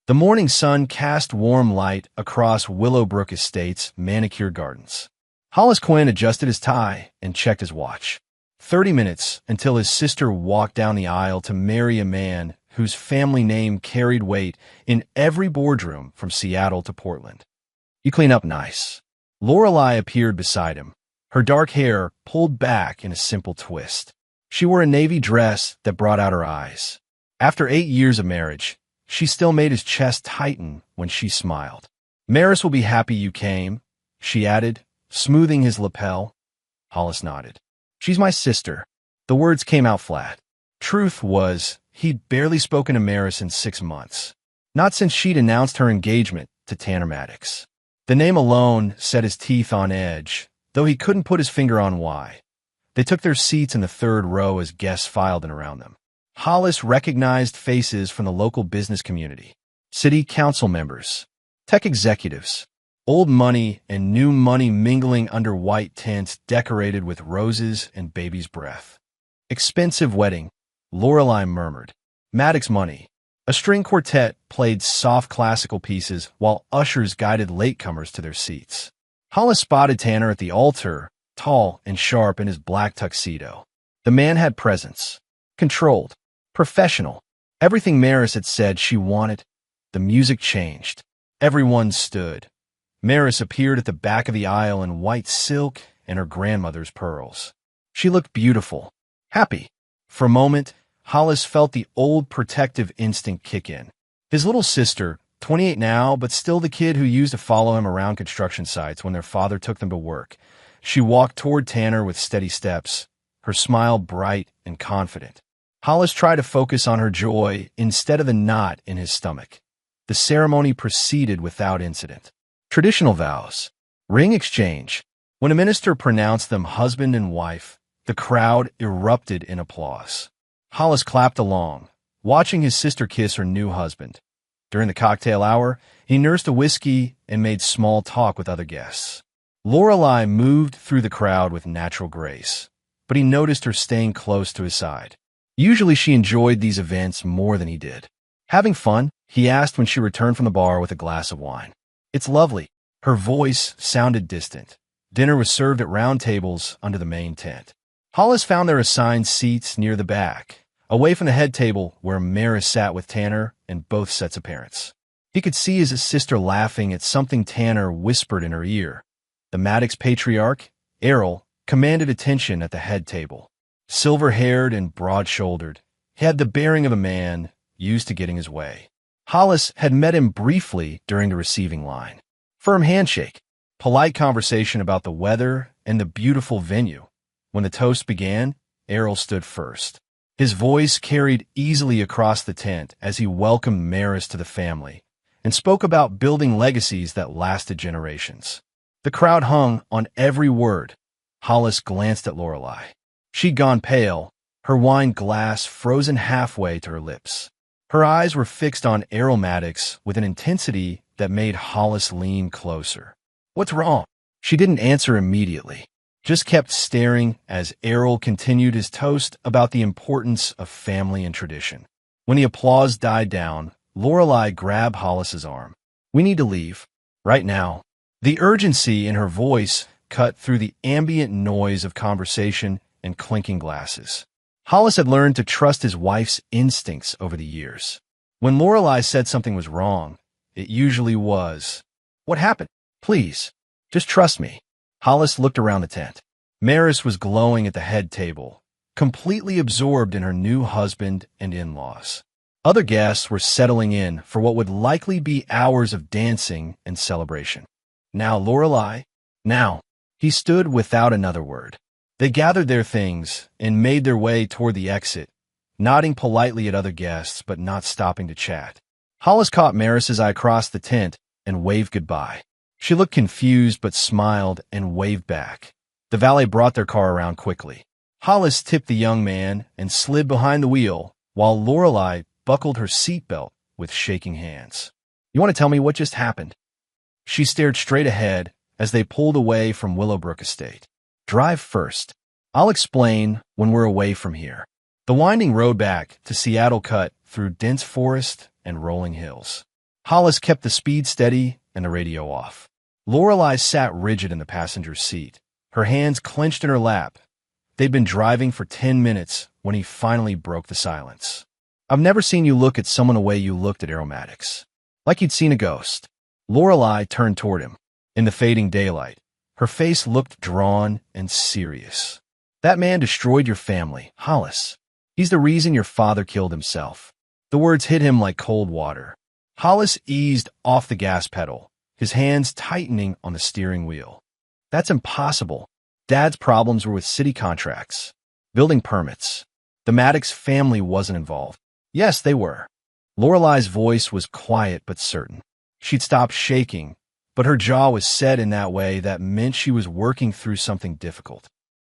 The morning sun cast warm light across Willowbrook Estate's manicured gardens. Hollis Quinn adjusted his tie and checked his watch. 30 minutes until his sister walked down the aisle to marry a man whose family name carried weight in every boardroom from Seattle to Portland. "You clean up nice." Lorelei appeared beside him, her dark hair pulled back in a simple twist. She wore a navy dress that brought out her eyes. After 8 years of marriage, she still made his chest tighten when she smiled. "Maris will be happy you came," she added, smoothing his lapel. Hollis nodded. "She's my sister." The words came out flat. Truth was, he'd barely spoken to Maris in 6 months. Not since she'd announced her engagement to Tanner Maddox. The name alone set his teeth on edge, though he couldn't put his finger on why. They took their seats in the third row as guests filed in around them. Hollis recognized faces from the local business community. City council members, tech executives, old money and new money mingling under white tents decorated with roses and baby's breath. "Expensive wedding," Lorelei murmured. "Maddox money." A string quartet played soft classical pieces while ushers guided latecomers to their seats. Hollis spotted Tanner at the altar, tall and sharp in his black tuxedo. The man had presence. Controlled. Professional. Everything Maris had said she wanted. The music changed. Everyone stood. Maris appeared at the back of the aisle in white silk and her grandmother's pearls. She looked beautiful. Happy. For a moment, Hollis felt the old protective instinct kick in. His little sister, 28 now, but still the kid who used to follow him around construction sites when their father took them to work. She walked toward Tanner with steady steps, her smile bright and confident. Hollis tried to focus on her joy instead of the knot in his stomach. The ceremony proceeded without incident. Traditional vows. Ring exchange. When a minister pronounced them husband and wife, the crowd erupted in applause. Hollis clapped along, watching his sister kiss her new husband. During the cocktail hour, he nursed a whiskey and made small talk with other guests. Lorelei moved through the crowd with natural grace, but he noticed her staying close to his side. Usually she enjoyed these events more than he did. "Having fun?" he asked when she returned from the bar with a glass of wine. "It's lovely." Her voice sounded distant. Dinner was served at round tables under the main tent. Hollis found their assigned seats near the back, away from the head table where Maris sat with Tanner and both sets of parents. He could see his sister laughing at something Tanner whispered in her ear. The Maddox patriarch, Errol, commanded attention at the head table. Silver-haired and broad-shouldered, he had the bearing of a man used to getting his way. Hollis had met him briefly during the receiving line. Firm handshake, polite conversation about the weather and the beautiful venue. When the toast began, Errol stood first. His voice carried easily across the tent as he welcomed Maris to the family and spoke about building legacies that lasted generations. The crowd hung on every word. Hollis glanced at Lorelei. She'd gone pale, her wine glass frozen halfway to her lips. Her eyes were fixed on Errol Maddox with an intensity that made Hollis lean closer. "What's wrong?" She didn't answer immediately, just kept staring as Errol continued his toast about the importance of family and tradition. When the applause died down, Lorelei grabbed Hollis's arm. "We need to leave. Right now." The urgency in her voice cut through the ambient noise of conversation and clinking glasses. Hollis had learned to trust his wife's instincts over the years. When Lorelei said something was wrong, it usually was. "What happened? Please, just trust me." Hollis looked around the tent. Maris was glowing at the head table, completely absorbed in her new husband and in-laws. Other guests were settling in for what would likely be hours of dancing and celebration. "Now, Lorelei, now." He stood without another word. They gathered their things and made their way toward the exit, nodding politely at other guests but not stopping to chat. Hollis caught Maris's eye across the tent and waved goodbye. She looked confused but smiled and waved back. The valet brought their car around quickly. Hollis tipped the young man and slid behind the wheel while Lorelei buckled her seatbelt with shaking hands. "You want to tell me what just happened?" She stared straight ahead as they pulled away from Willowbrook Estate. "Drive first. I'll explain when we're away from here." The winding road back to Seattle cut through dense forest and rolling hills. Hollis kept the speed steady and the radio off. Lorelei sat rigid in the passenger's seat, her hands clenched in her lap. They'd been driving for 10 minutes when he finally broke the silence. "I've never seen you look at someone the way you looked at Aromatics. Like you'd seen a ghost." Lorelei turned toward him. In the fading daylight, her face looked drawn and serious. "That man destroyed your family, Hollis. He's the reason your father killed himself." The words hit him like cold water. Hollis eased off the gas pedal, his hands tightening on the steering wheel. "That's impossible. Dad's problems were with city contracts, building permits. The Maddox family wasn't involved." "Yes, they were." Lorelei's voice was quiet but certain. She'd stopped shaking, but her jaw was set in that way that meant she was working through something difficult.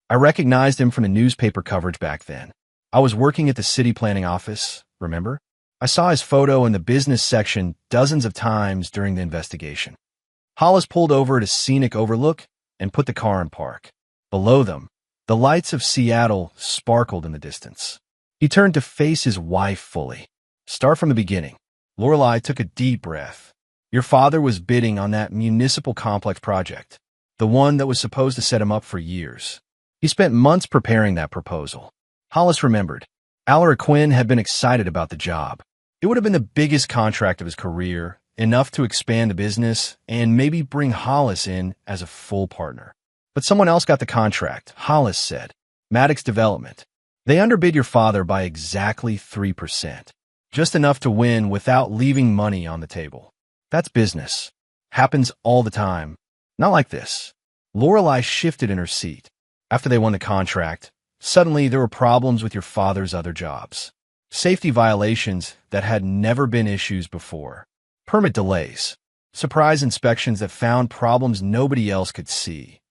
"I recognized him from the newspaper coverage back then. I was working at the city planning office, remember? I saw his photo in the business section dozens of times during the investigation." Hollis pulled over at a scenic overlook and put the car in park. Below them, the lights of Seattle sparkled in the distance. He turned to face his wife fully. "Start from the beginning." Lorelei took a deep breath. "Your father was bidding on that municipal complex project, the one that was supposed to set him up for years. He spent months preparing that proposal." Hollis remembered. Alaric Quinn had been excited about the job. It would have been the biggest contract of his career, enough to expand the business and maybe bring Hollis in as a full partner. "But someone else got the contract," Hollis said. "Maddox Development. They underbid your father by exactly 3%. Just enough to win without leaving money on the table. That's business. Happens all the time. Not like this." Lorelei shifted in her seat. "After they won the contract, suddenly there were problems with your father's other jobs. Safety violations that had never been issues before. Permit delays. Surprise inspections that found problems nobody else could see."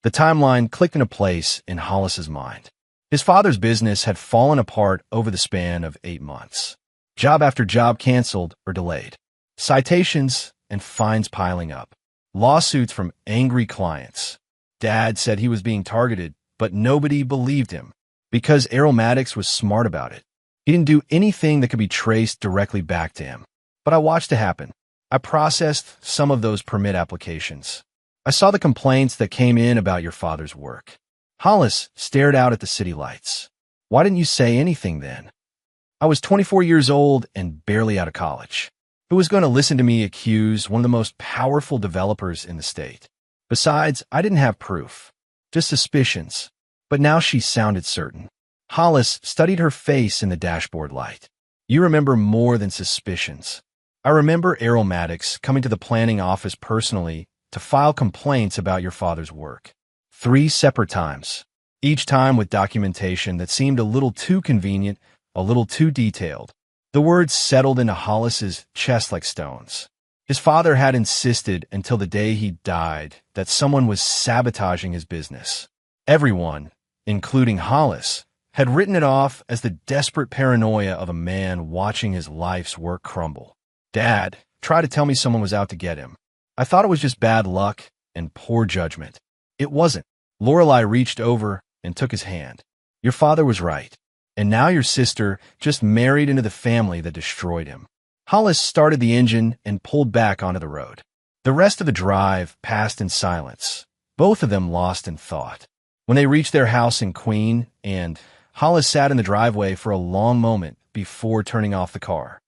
The timeline clicked into place in Hollis's mind. His father's business had fallen apart over the span of 8 months. Job after job canceled or delayed. Citations and fines piling up. Lawsuits from angry clients. Dad said he was being targeted, but nobody believed him because Aromatics was smart about it. He didn't do anything that could be traced directly back to him. "But I watched it happen. I processed some of those permit applications. I saw the complaints that came in about your father's work." Hollis stared out at the city lights. "Why didn't you say anything then?" "I was 24 years old and barely out of college. Who was going to listen to me accuse one of the most powerful developers in the state? Besides, I didn't have proof. Just suspicions." But now she sounded certain. Hollis studied her face in the dashboard light. "You remember more than suspicions. I remember Aromatics coming to the planning office personally to file complaints about your father's work. 3 separate times. Each time with documentation that seemed a little too convenient, a little too detailed." The words settled into Hollis's chest like stones. His father had insisted until the day he died that someone was sabotaging his business. Everyone, including Hollis, had written it off as the desperate paranoia of a man watching his life's work crumble. "Dad tried to tell me someone was out to get him. I thought it was just bad luck and poor judgment. It wasn't." Lorelei reached over and took his hand. "Your father was right. And now your sister just married into the family that destroyed him." Hollis started the engine and pulled back onto the road. The rest of the drive passed in silence, both of them lost in thought. When they reached their house in Queen, and Hollis sat in the driveway for a long moment before turning off the car.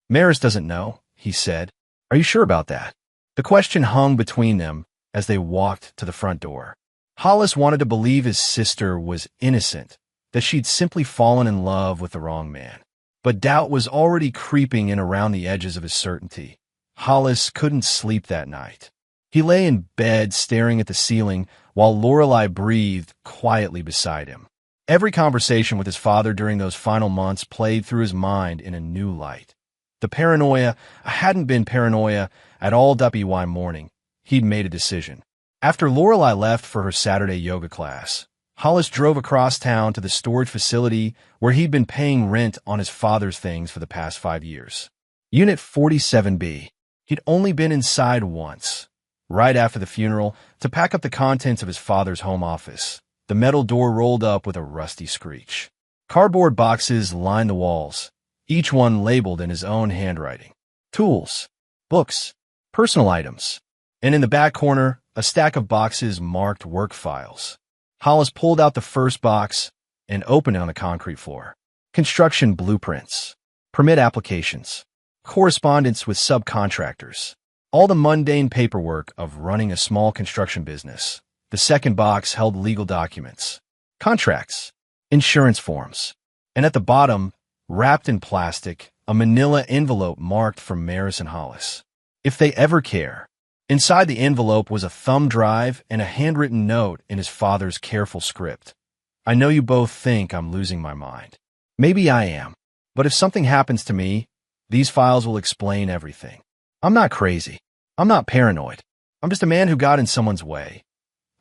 "Maris doesn't know," he said. "Are you sure about that?" The question hung between them as they walked to the front door. Hollis wanted to believe his sister was innocent, that she'd simply fallen in love with the wrong man. But doubt was already creeping in around the edges of his certainty. Hollis couldn't sleep that night. He lay in bed staring at the ceiling while Lorelei breathed quietly beside him. Every conversation with his father during those final months played through his mind in a new light. The paranoia hadn't been paranoia at all. WY morning, he'd made a decision. After Lorelei left for her Saturday yoga class, Hollis drove across town to the storage facility where he'd been paying rent on his father's things for the past 5 years. Unit 47B. He'd only been inside once, right after the funeral, to pack up the contents of his father's home office. The metal door rolled up with a rusty screech. Cardboard boxes lined the walls, each one labeled in his own handwriting. Tools. books, personal items, and in the back corner, a stack of boxes marked work files. Hollis pulled out the first box and opened it on the concrete floor. Construction blueprints, permit applications, correspondence with subcontractors, all the mundane paperwork of running a small construction business. The second box held legal documents, contracts, insurance forms, and at the bottom, wrapped in plastic, a manila envelope marked from Maris and Hollis. If they ever care. Inside the envelope was a thumb drive and a handwritten note in his father's careful script. I know you both think I'm losing my mind. Maybe I am. But if something happens to me, these files will explain everything. I'm not crazy. I'm not paranoid. I'm just a man who got in someone's way.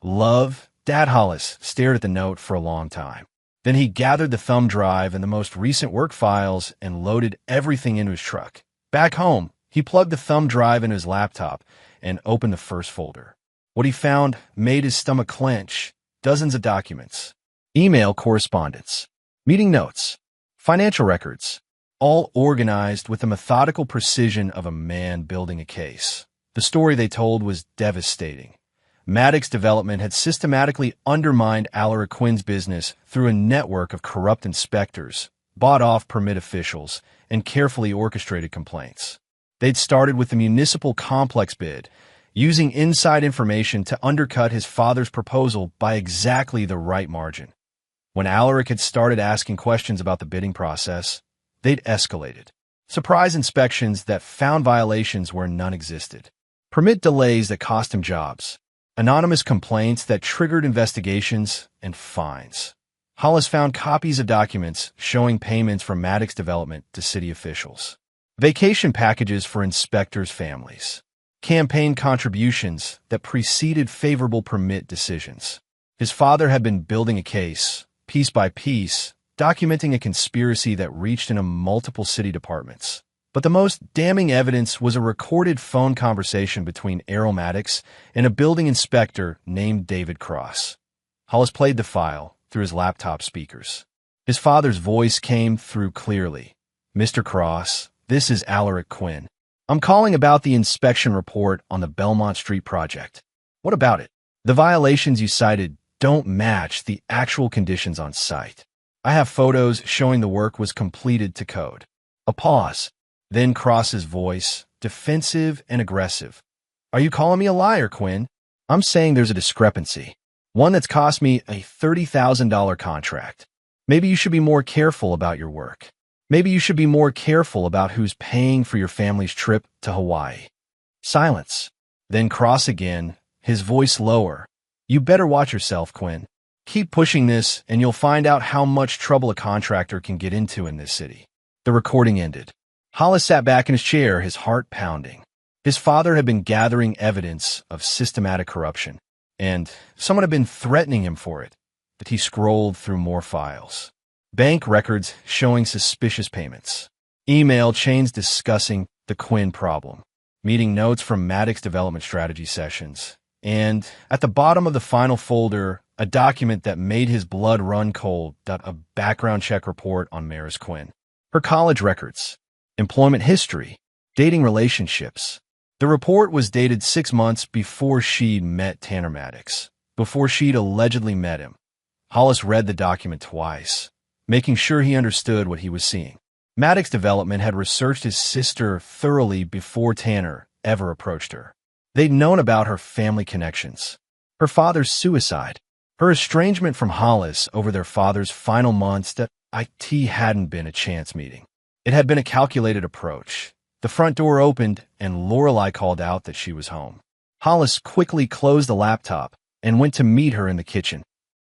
Love, Dad. Hollis stared at the note for a long time. Then he gathered the thumb drive and the most recent work files and loaded everything into his truck. Back home, he plugged the thumb drive into his laptop and opened the first folder. What he found made his stomach clench. Dozens of documents, email correspondence, meeting notes, financial records, all organized with the methodical precision of a man building a case. The story they told was devastating. Maddox Development had systematically undermined Alaric Quinn's business through a network of corrupt inspectors, bought-off permit officials, and carefully orchestrated complaints. They'd started with the municipal complex bid, using inside information to undercut his father's proposal by exactly the right margin. When Alaric had started asking questions about the bidding process, they'd escalated. Surprise inspections that found violations where none existed. Permit delays that cost him jobs. Anonymous complaints that triggered investigations and fines. Hollis found copies of documents showing payments from Maddox Development to city officials. Vacation packages for inspectors' families. Campaign contributions that preceded favorable permit decisions. His father had been building a case, piece by piece, documenting a conspiracy that reached into multiple city departments. But the most damning evidence was a recorded phone conversation between Errol Maddox and a building inspector named David Cross. Hollis played the file through his laptop speakers. His father's voice came through clearly. "Mr. Cross, this is Alaric Quinn. I'm calling about the inspection report on the Belmont Street project. What about it? The violations you cited don't match the actual conditions on site. I have photos showing the work was completed to code." A pause. Then Cross's voice, defensive and aggressive. "Are you calling me a liar, Quinn? I'm saying there's a discrepancy. One that's cost me a $30,000 contract. Maybe you should be more careful about your work. Maybe you should be more careful about who's paying for your family's trip to Hawaii." Silence. Then Cross again, his voice lower. "You better watch yourself, Quinn. Keep pushing this and you'll find out how much trouble a contractor can get into in this city." The recording ended. Hollis sat back in his chair, his heart pounding. His father had been gathering evidence of systematic corruption, and someone had been threatening him for it. But he scrolled through more files. Bank records showing suspicious payments. Email chains discussing the Quinn problem. Meeting notes from Maddox Development Strategy sessions. And at the bottom of the final folder, a document that made his blood run cold, a background check report on Maris Quinn. Her college records, employment history, dating relationships. The report was dated 6 months before she'd met Tanner Maddox, before she'd allegedly met him. Hollis read the document twice, making sure he understood what he was seeing. Maddox Development had researched his sister thoroughly before Tanner ever approached her. They'd known about her family connections, her father's suicide, her estrangement from Hollis over their father's final months. That it hadn't been a chance meeting. It had been a calculated approach. The front door opened and Lorelei called out that she was home. Hollis quickly closed the laptop and went to meet her in the kitchen.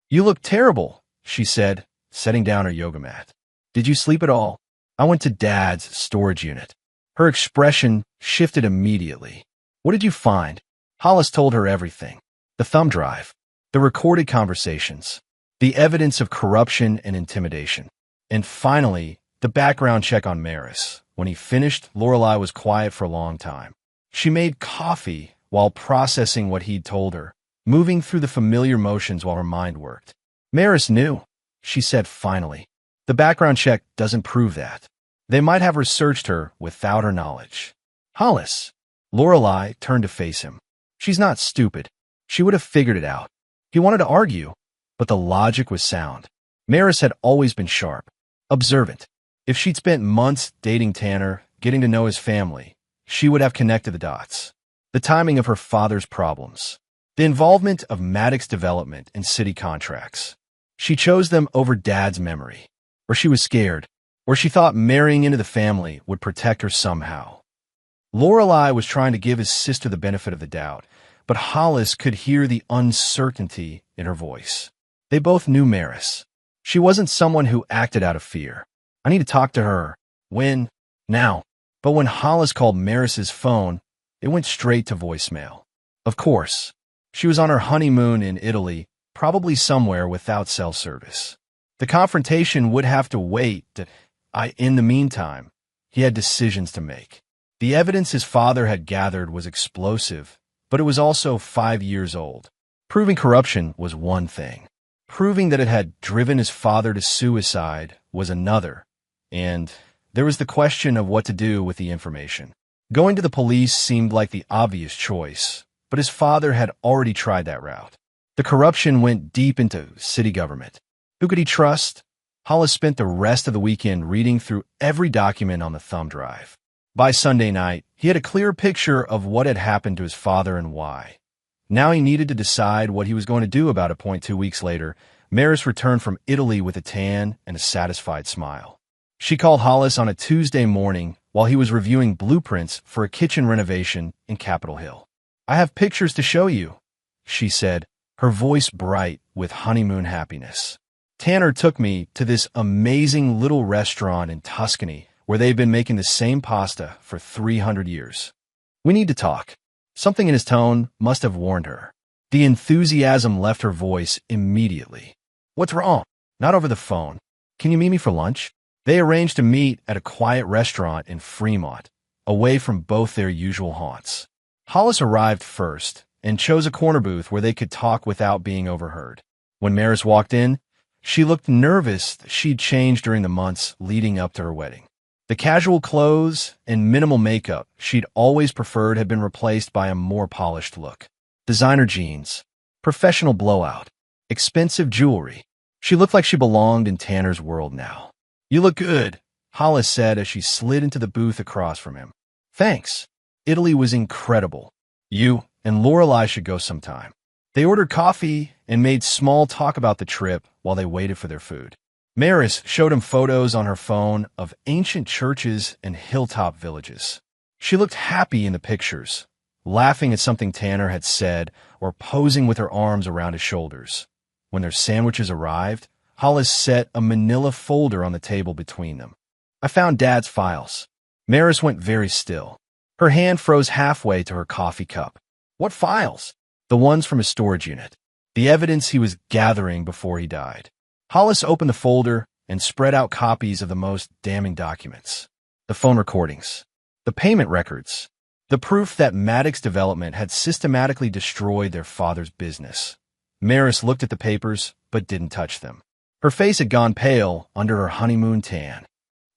"You look terrible," she said, setting down her yoga mat. "Did you sleep at all?" "I went to Dad's storage unit." Her expression shifted immediately. "What did you find?" Hollis told her everything. The thumb drive, the recorded conversations, the evidence of corruption and intimidation, and finally, the background check on Maris. When he finished, Lorelei was quiet for a long time. She made coffee while processing what he'd told her, moving through the familiar motions while her mind worked. "Maris knew," she said finally. "The background check doesn't prove that. They might have researched her without her knowledge." "Hollis, Lorelei turned to face him. She's not stupid. She would have figured it out. He wanted to argue, but the logic was sound. Maris had always been sharp, observant. If she'd spent months dating Tanner, getting to know his family, she would have connected the dots. The timing of her father's problems. The involvement of Maddox's development in city contracts. She chose them over Dad's memory. Or she was scared. Or she thought marrying into the family would protect her somehow. Lorelei was trying to give his sister the benefit of the doubt, but Hollis could hear the uncertainty in her voice. They both knew Maris. She wasn't someone who acted out of fear. I need to talk to her. When? Now. But when Hollis called Maris's phone, it went straight to voicemail. Of course. She was on her honeymoon in Italy, probably somewhere without cell service. The confrontation would have to wait. In the meantime, he had decisions to make. The evidence his father had gathered was explosive, but it was also 5 years old. Proving corruption was one thing. Proving that it had driven his father to suicide was another. And there was the question of what to do with the information. Going to the police seemed like the obvious choice, but his father had already tried that route. The corruption went deep into city government. Who could he trust? Hollis spent the rest of the weekend reading through every document on the thumb drive. By Sunday night, he had a clear picture of what had happened to his father and why. Now he needed to decide what he was going to do about it. 2 weeks later, Maris returned from Italy with a tan and a satisfied smile. She called Hollis on a Tuesday morning while he was reviewing blueprints for a kitchen renovation in Capitol Hill. I have pictures to show you, she said, her voice bright with honeymoon happiness. Tanner took me to this amazing little restaurant in Tuscany where they've been making the same pasta for 300 years. We need to talk. Something in his tone must have warned her. The enthusiasm left her voice immediately. What's wrong? Not over the phone. Can you meet me for lunch? They arranged to meet at a quiet restaurant in Fremont, away from both their usual haunts. Hollis arrived first and chose a corner booth where they could talk without being overheard. When Maris walked in, she looked nervous that she'd changed during the months leading up to her wedding. The casual clothes and minimal makeup she'd always preferred had been replaced by a more polished look. Designer jeans, professional blowout, expensive jewelry. She looked like she belonged in Tanner's world now. You look good, Hollis said as she slid into the booth across from him. Thanks. Italy was incredible. You and Lorelei should go sometime. They ordered coffee and made small talk about the trip while they waited for their food. Maris showed him photos on her phone of ancient churches and hilltop villages. She looked happy in the pictures, laughing at something Tanner had said or posing with her arms around his shoulders. When their sandwiches arrived, Hollis set a manila folder on the table between them. I found Dad's files. Maris went very still. Her hand froze halfway to her coffee cup. What files? The ones from his storage unit. The evidence he was gathering before he died. Hollis opened the folder and spread out copies of the most damning documents. The phone recordings. The payment records. The proof that Maddox's development had systematically destroyed their father's business. Maris looked at the papers, but didn't touch them. Her face had gone pale under her honeymoon tan.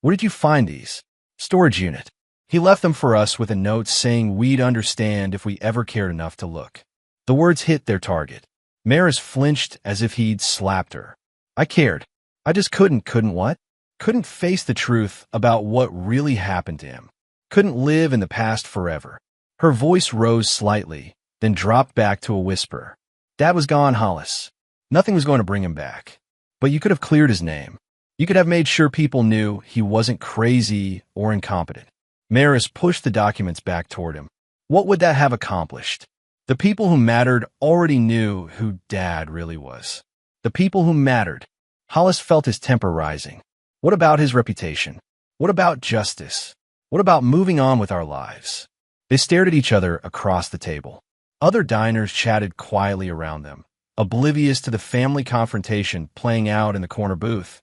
Where did you find these? Storage unit. He left them for us with a note saying we'd understand if we ever cared enough to look. The words hit their target. Maris flinched as if he'd slapped her. I cared. I just couldn't what? Couldn't face the truth about what really happened to him. Couldn't live in the past forever. Her voice rose slightly, then dropped back to a whisper. Dad was gone, Hollis. Nothing was going to bring him back. But you could have cleared his name. You could have made sure people knew he wasn't crazy or incompetent. Maris pushed the documents back toward him. What would that have accomplished? The people who mattered already knew who Dad really was. The people who mattered. Hollis felt his temper rising. What about his reputation? What about justice? What about moving on with our lives? They stared at each other across the table. Other diners chatted quietly around them, oblivious to the family confrontation playing out in the corner booth.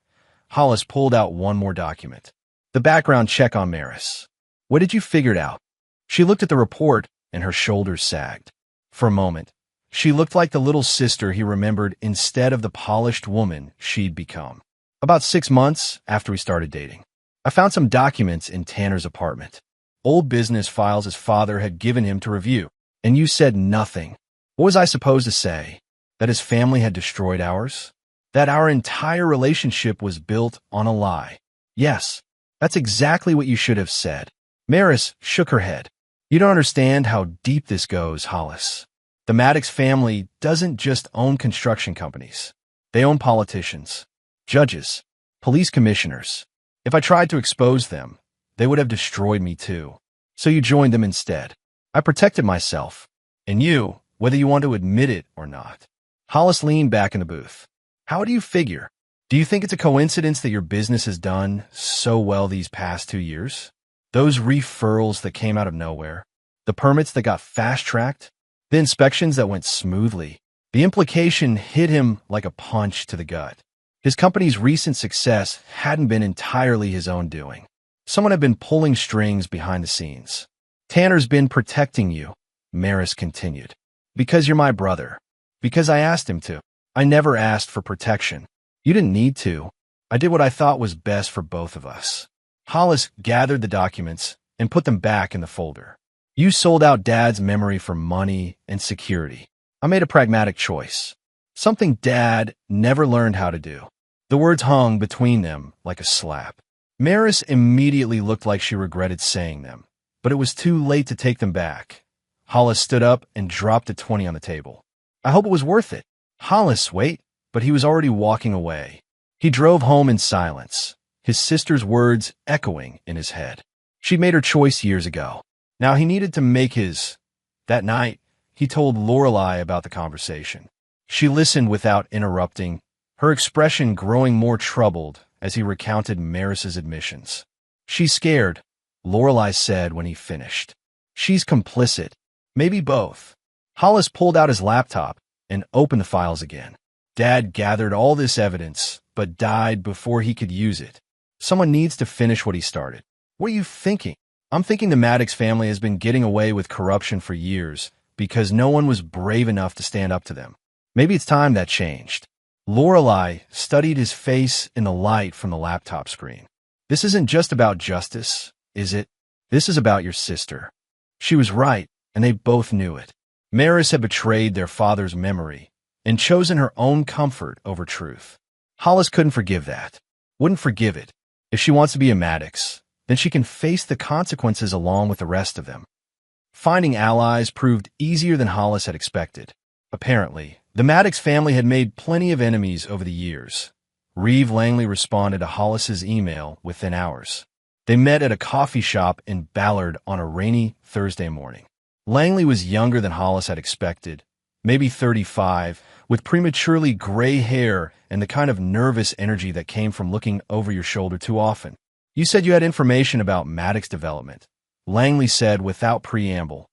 Hollis pulled out one more document. The background check on Maris. What did you figure out? She looked at the report and her shoulders sagged. For a moment, she looked like the little sister he remembered instead of the polished woman she'd become. About 6 months after we started dating, I found some documents in Tanner's apartment. old business files his father had given him to review. And you said nothing. What was I supposed to say? That his family had destroyed ours? That our entire relationship was built on a lie? Yes, that's exactly what you should have said. Maris shook her head. You don't understand how deep this goes, Hollis. The Maddox family doesn't just own construction companies. They own politicians, judges, police commissioners. If I tried to expose them, they would have destroyed me too. So you joined them instead. I protected myself. And you, whether you want to admit it or not. Hollis leaned back in the booth. How do you figure? Do you think it's a coincidence that your business has done so well these past 2 years? Those referrals that came out of nowhere, the permits that got fast-tracked, the inspections that went smoothly. The implication hit him like a punch to the gut. His company's recent success hadn't been entirely his own doing. Someone had been pulling strings behind the scenes. Tanner's been protecting you, Maris continued. Because you're my brother. Because I asked him to. I never asked for protection. You didn't need to. I did what I thought was best for both of us. Hollis gathered the documents and put them back in the folder. You sold out Dad's memory for money and security. I made a pragmatic choice. Something Dad never learned how to do. The words hung between them like a slap. Maris immediately looked like she regretted saying them, but it was too late to take them back. Hollis stood up and dropped a 20 on the table. I hope it was worth it. Hollis, wait, but he was already walking away. He drove home in silence, his sister's words echoing in his head. She'd made her choice years ago. Now he needed to make his. That night, he told Lorelei about the conversation. She listened without interrupting, her expression growing more troubled as he recounted Maris's admissions. She's scared, Lorelei said when he finished. She's complicit. Maybe both. Hollis pulled out his laptop and opened the files again. Dad gathered all this evidence, but died before he could use it. Someone needs to finish what he started. What are you thinking? I'm thinking the Maddox family has been getting away with corruption for years because no one was brave enough to stand up to them. Maybe it's time that changed. Lorelei studied his face in the light from the laptop screen. This isn't just about justice, is it? This is about your sister. She was right, and they both knew it. Maris had betrayed their father's memory and chosen her own comfort over truth. Hollis couldn't forgive that. Wouldn't forgive it. If she wants to be a Maddox, then she can face the consequences along with the rest of them. Finding allies proved easier than Hollis had expected. Apparently, the Maddox family had made plenty of enemies over the years. Reeve Langley responded to Hollis's email within hours. They met at a coffee shop in Ballard on a rainy Thursday morning. Langley was younger than Hollis had expected, maybe 35, with prematurely gray hair and the kind of nervous energy that came from looking over your shoulder too often. You said you had information about Maddox development, Langley said without preamble.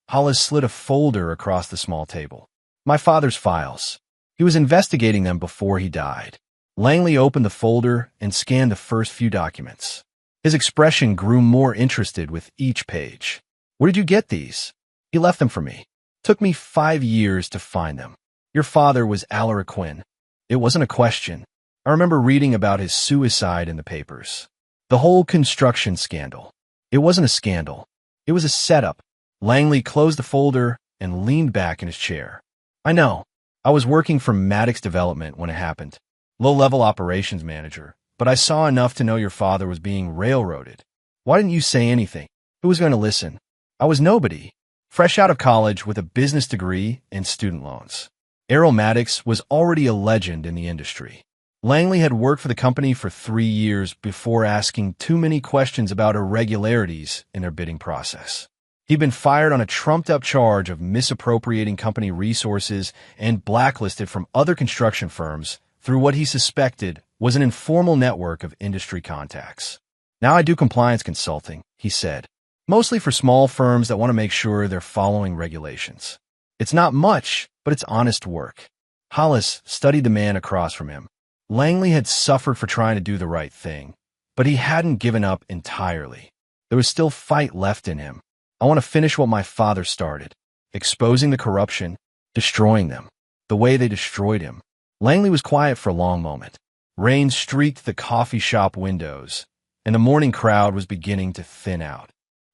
Hollis slid a folder across the small table. My father's files. He was investigating them before he died. Langley opened the folder and scanned the first few documents. His expression grew more interested with each page. Where did you get these? He left them for me. Took me 5 years to find them. Your father was Alaric Quinn. It wasn't a question. I remember reading about his suicide in the papers. The whole construction scandal. It wasn't a scandal. It was a setup. Langley closed the folder and leaned back in his chair. I know. I was working for Maddox Development when it happened. Low-level operations manager. But I saw enough to know your father was being railroaded. Why didn't you say anything? Who was going to listen? I was nobody. Fresh out of college with a business degree and student loans. Errol Maddox was already a legend in the industry. Langley had worked for the company for 3 years before asking too many questions about irregularities in their bidding process. He'd been fired on a trumped-up charge of misappropriating company resources and blacklisted from other construction firms through what he suspected was an informal network of industry contacts. Now I do compliance consulting, he said, mostly for small firms that want to make sure they're following regulations. It's not much, but it's honest work. Hollis studied the man across from him. Langley had suffered for trying to do the right thing, but he hadn't given up entirely. There was still fight left in him. I want to finish what my father started, exposing the corruption, destroying them, the way they destroyed him. Langley was quiet for a long moment. Rain streaked the coffee shop windows, and the morning crowd was beginning to thin out.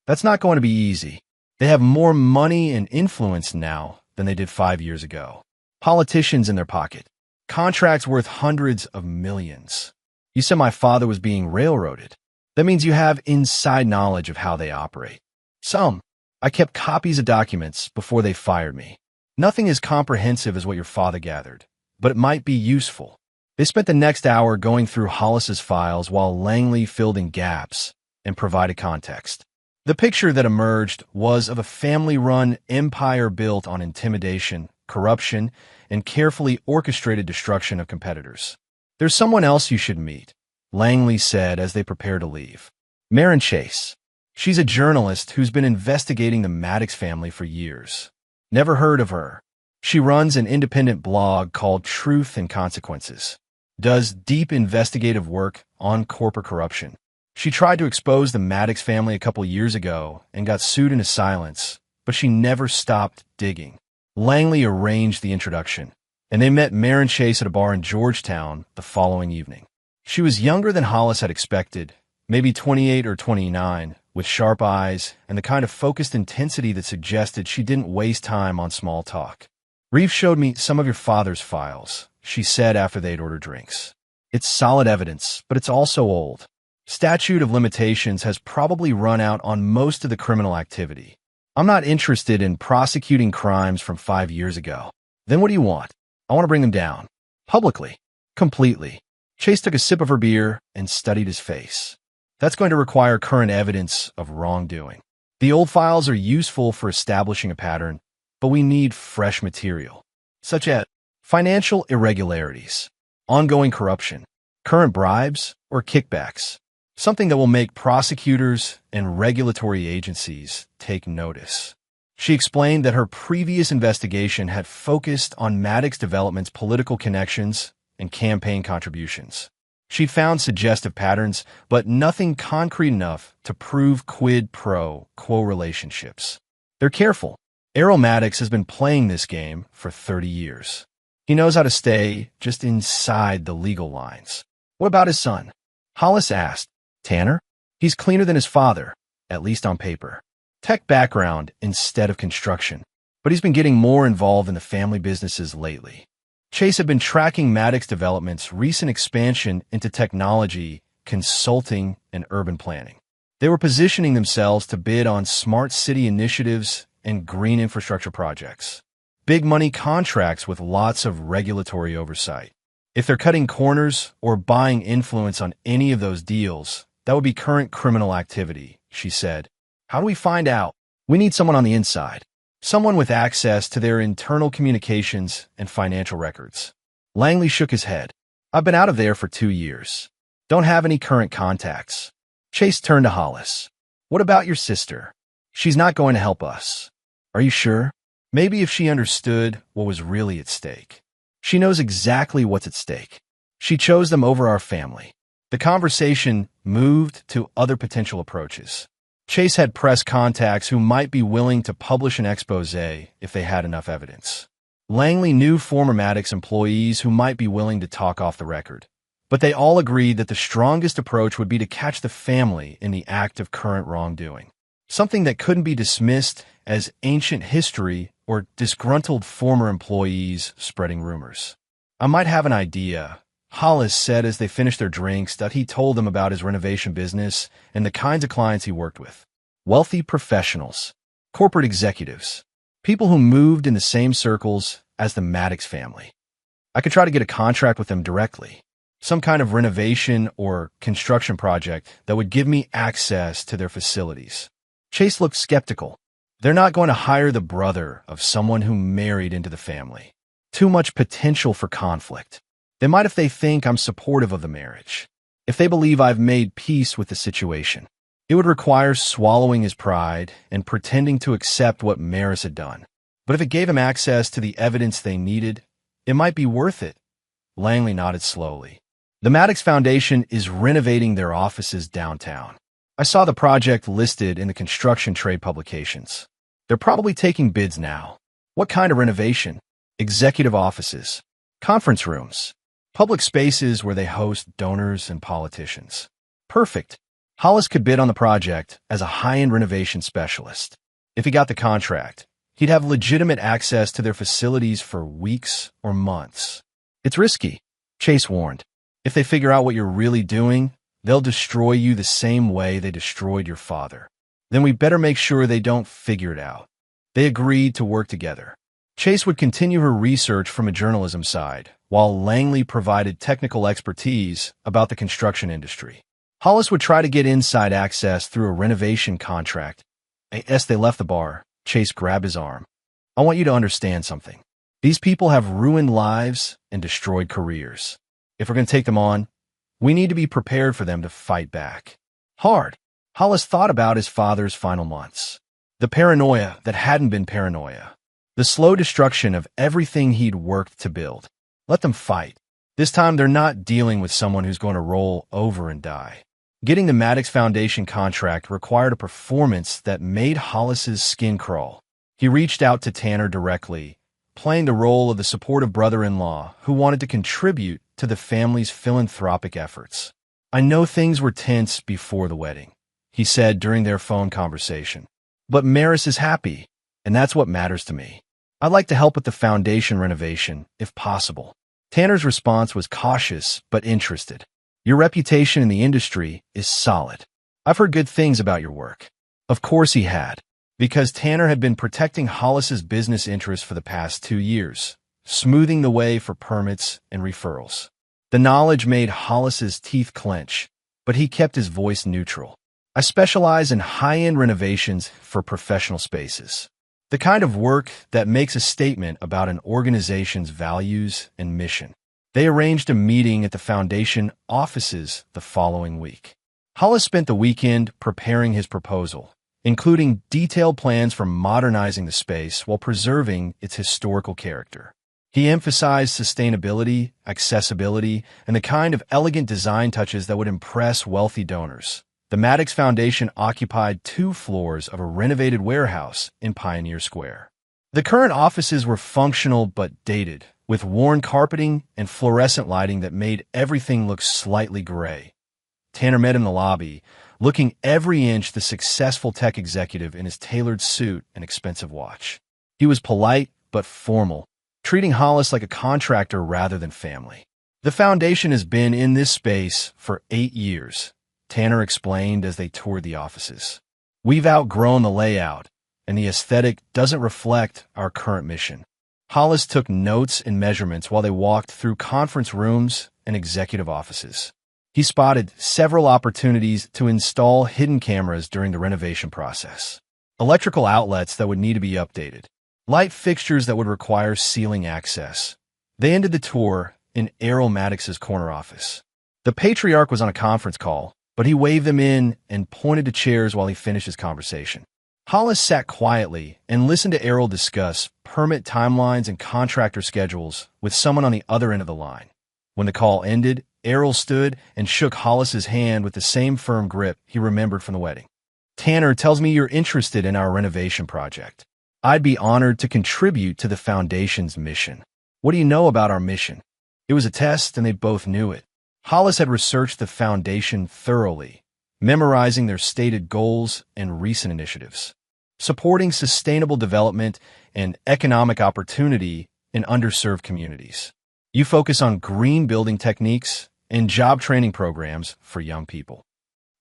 That's not going to be easy. They have more money and influence now than they did 5 years ago. Politicians in their pocket. Contracts worth hundreds of millions. You said my father was being railroaded. That means you have inside knowledge of how they operate. Some. I kept copies of documents before they fired me. Nothing as comprehensive as what your father gathered, but it might be useful. They spent the next hour going through Hollis's files while Langley filled in gaps and provided context. The picture that emerged was of a family-run empire built on intimidation, corruption, and carefully orchestrated destruction of competitors. There's someone else you should meet, Langley said as they prepared to leave. Maren Chase. She's a journalist who's been investigating the Maddox family for years. Never heard of her. She runs an independent blog called Truth and Consequences. Does deep investigative work on corporate corruption. She tried to expose the Maddox family a couple years ago and got sued into silence, but she never stopped digging. Langley arranged the introduction, and they met Maren Chase at a bar in Georgetown the following evening. She was younger than Hollis had expected, maybe 28 or 29, with sharp eyes and the kind of focused intensity that suggested she didn't waste time on small talk. Reeve showed me some of your father's files, she said after they'd ordered drinks. It's solid evidence, but it's also old. Statute of limitations has probably run out on most of the criminal activity. I'm not interested in prosecuting crimes from 5 years ago. Then what do you want? I want to bring them down. Publicly. Completely. Chase took a sip of her beer and studied his face. That's going to require current evidence of wrongdoing. The old files are useful for establishing a pattern, but we need fresh material, such as financial irregularities, ongoing corruption, current bribes, or kickbacks. Something that will make prosecutors and regulatory agencies take notice. She explained that her previous investigation had focused on Maddox Development's political connections and campaign contributions. She'd found suggestive patterns, but nothing concrete enough to prove quid pro quo relationships. They're careful. Errol Maddox has been playing this game for 30 years. He knows how to stay just inside the legal lines. What about his son? Hollis asked. Tanner? He's cleaner than his father, at least on paper. Tech background instead of construction, but he's been getting more involved in the family businesses lately. Chase had been tracking Maddox Development's recent expansion into technology, consulting, and urban planning. They were positioning themselves to bid on smart city initiatives and green infrastructure projects. Big money contracts with lots of regulatory oversight. If they're cutting corners or buying influence on any of those deals, that would be current criminal activity, she said. How do we find out? We need someone on the inside. Someone with access to their internal communications and financial records. Langley shook his head. I've been out of there for 2 years. Don't have any current contacts. Chase turned to Hollis. What about your sister? She's not going to help us. Are you sure? Maybe if she understood what was really at stake. She knows exactly what's at stake. She chose them over our family. The conversation moved to other potential approaches. Chase had press contacts who might be willing to publish an expose if they had enough evidence. Langley knew former Maddox employees who might be willing to talk off the record, but they all agreed that the strongest approach would be to catch the family in the act of current wrongdoing, something that couldn't be dismissed as ancient history or disgruntled former employees spreading rumors. I might have an idea, Hollis said as they finished their drinks, that he told them about his renovation business and the kinds of clients he worked with. Wealthy professionals, corporate executives, people who moved in the same circles as the Maddox family. I could try to get a contract with them directly, some kind of renovation or construction project that would give me access to their facilities. Chase looked skeptical. They're not going to hire the brother of someone who married into the family. Too much potential for conflict. They might if they think I'm supportive of the marriage. If they believe I've made peace with the situation. It would require swallowing his pride and pretending to accept what Maris had done. But if it gave him access to the evidence they needed, it might be worth it. Langley nodded slowly. The Maddox Foundation is renovating their offices downtown. I saw the project listed in the construction trade publications. They're probably taking bids now. What kind of renovation? Executive offices, conference rooms, public spaces where they host donors and politicians. Perfect. Hollis could bid on the project as a high-end renovation specialist. If he got the contract, he'd have legitimate access to their facilities for weeks or months. It's risky, Chase warned. If they figure out what you're really doing, they'll destroy you the same way they destroyed your father. Then we better make sure they don't figure it out. They agreed to work together. Chase would continue her research from a journalism side, while Langley provided technical expertise about the construction industry. Hollis would try to get inside access through a renovation contract. As they left the bar, Chase grabbed his arm. I want you to understand something. These people have ruined lives and destroyed careers. If we're going to take them on, we need to be prepared for them to fight back. Hard. Hollis thought about his father's final months. The paranoia that hadn't been paranoia. The slow destruction of everything he'd worked to build. Let them fight. This time they're not dealing with someone who's going to roll over and die. Getting the Maddox Foundation contract required a performance that made Hollis's skin crawl. He reached out to Tanner directly, playing the role of the supportive brother-in-law who wanted to contribute to the family's philanthropic efforts. I know things were tense before the wedding, he said during their phone conversation. But Maris is happy, and that's what matters to me. I'd like to help with the foundation renovation, if possible. Tanner's response was cautious but interested. Your reputation in the industry is solid. I've heard good things about your work. Of course he had, because Tanner had been protecting Hollis's business interests for the past 2 years, smoothing the way for permits and referrals. The knowledge made Hollis's teeth clench, but he kept his voice neutral. I specialize in high-end renovations for professional spaces. The kind of work that makes a statement about an organization's values and mission. They arranged a meeting at the foundation offices the following week. Hollis spent the weekend preparing his proposal, including detailed plans for modernizing the space while preserving its historical character. He emphasized sustainability, accessibility, and the kind of elegant design touches that would impress wealthy donors. The Maddox Foundation occupied 2 floors of a renovated warehouse in Pioneer Square. The current offices were functional but dated, with worn carpeting and fluorescent lighting that made everything look slightly gray. Tanner met in the lobby, looking every inch the successful tech executive in his tailored suit and expensive watch. He was polite but formal, treating Hollis like a contractor rather than family. The foundation has been in this space for 8 years, Tanner explained as they toured the offices. We've outgrown the layout, and the aesthetic doesn't reflect our current mission. Hollis took notes and measurements while they walked through conference rooms and executive offices. He spotted several opportunities to install hidden cameras during the renovation process. Electrical outlets that would need to be updated. Light fixtures that would require ceiling access. They ended the tour in Errol Maddox's corner office. The patriarch was on a conference call, but he waved them in and pointed to chairs while he finished his conversation. Hollis sat quietly and listened to Errol discuss permit timelines and contractor schedules with someone on the other end of the line. When the call ended, Errol stood and shook Hollis's hand with the same firm grip he remembered from the wedding. Tanner tells me you're interested in our renovation project. I'd be honored to contribute to the foundation's mission. What do you know about our mission? It was a test, and they both knew it. Hollis had researched the foundation thoroughly, memorizing their stated goals and recent initiatives, supporting sustainable development and economic opportunity in underserved communities. You focus on green building techniques and job training programs for young people.